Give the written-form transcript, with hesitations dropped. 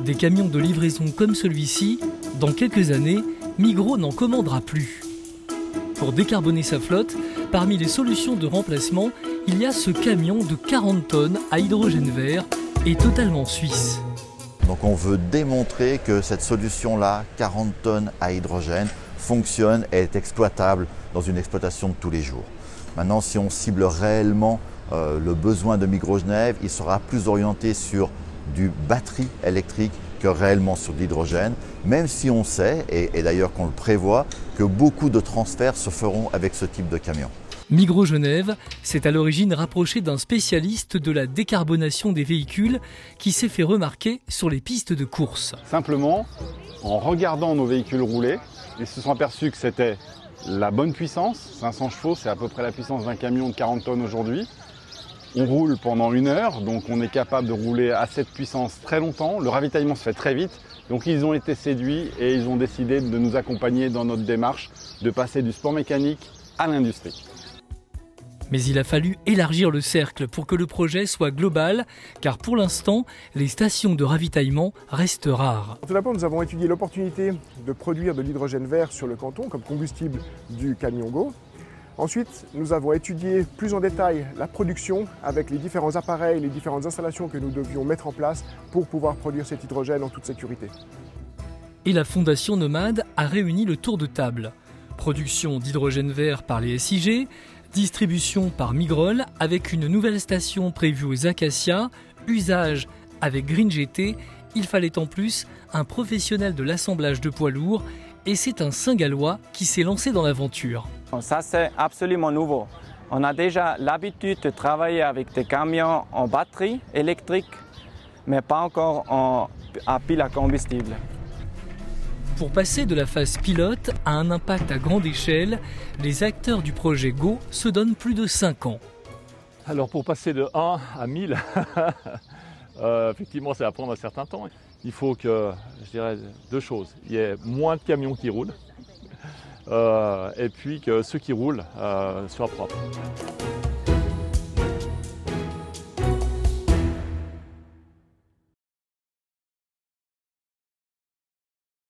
Des camions de livraison comme celui-ci, dans quelques années, Migros n'en commandera plus. Pour décarboner sa flotte, parmi les solutions de remplacement, il y a ce camion de 40 tonnes à hydrogène vert et totalement suisse. Donc on veut démontrer que cette solution-là, 40 tonnes à hydrogène, fonctionne et est exploitable dans une exploitation de tous les jours. Maintenant, si on cible réellement le besoin de Migros Genève, il sera plus orienté sur du batterie électrique que réellement sur de l'hydrogène, même si on sait, et d'ailleurs qu'on le prévoit, que beaucoup de transferts se feront avec ce type de camion. Migros Genève s'est à l'origine rapproché d'un spécialiste de la décarbonation des véhicules qui s'est fait remarquer sur les pistes de course. Simplement, en regardant nos véhicules rouler, ils se sont aperçus que c'était la bonne puissance. 500 chevaux, c'est à peu près la puissance d'un camion de 40 tonnes aujourd'hui. On roule pendant 1 heure, donc on est capable de rouler à cette puissance très longtemps. Le ravitaillement se fait très vite, donc ils ont été séduits et ils ont décidé de nous accompagner dans notre démarche de passer du sport mécanique à l'industrie. Mais il a fallu élargir le cercle pour que le projet soit global, car pour l'instant, les stations de ravitaillement restent rares. Tout d'abord, nous avons étudié l'opportunité de produire de l'hydrogène vert sur le canton comme combustible du camion Go. Ensuite, nous avons étudié plus en détail la production avec les différents appareils, les différentes installations que nous devions mettre en place pour pouvoir produire cet hydrogène en toute sécurité. Et la Fondation Nomade a réuni le tour de table. Production d'hydrogène vert par les SIG, distribution par Migrol avec une nouvelle station prévue aux Acacias, usage avec Green GT, il fallait en plus un professionnel de l'assemblage de poids lourds et c'est un Saint-Gallois qui s'est lancé dans l'aventure. Ça c'est absolument nouveau. On a déjà l'habitude de travailler avec des camions en batterie électrique, mais pas encore à pile à combustible. Pour passer de la phase pilote à un impact à grande échelle, les acteurs du projet Go se donnent plus de 5 ans. Alors pour passer de 1 à 1000, effectivement ça va prendre un certain temps. Il faut que, je dirais, 2 choses. Il y ait moins de camions qui roulent et puis que ceux qui roulent soient propres.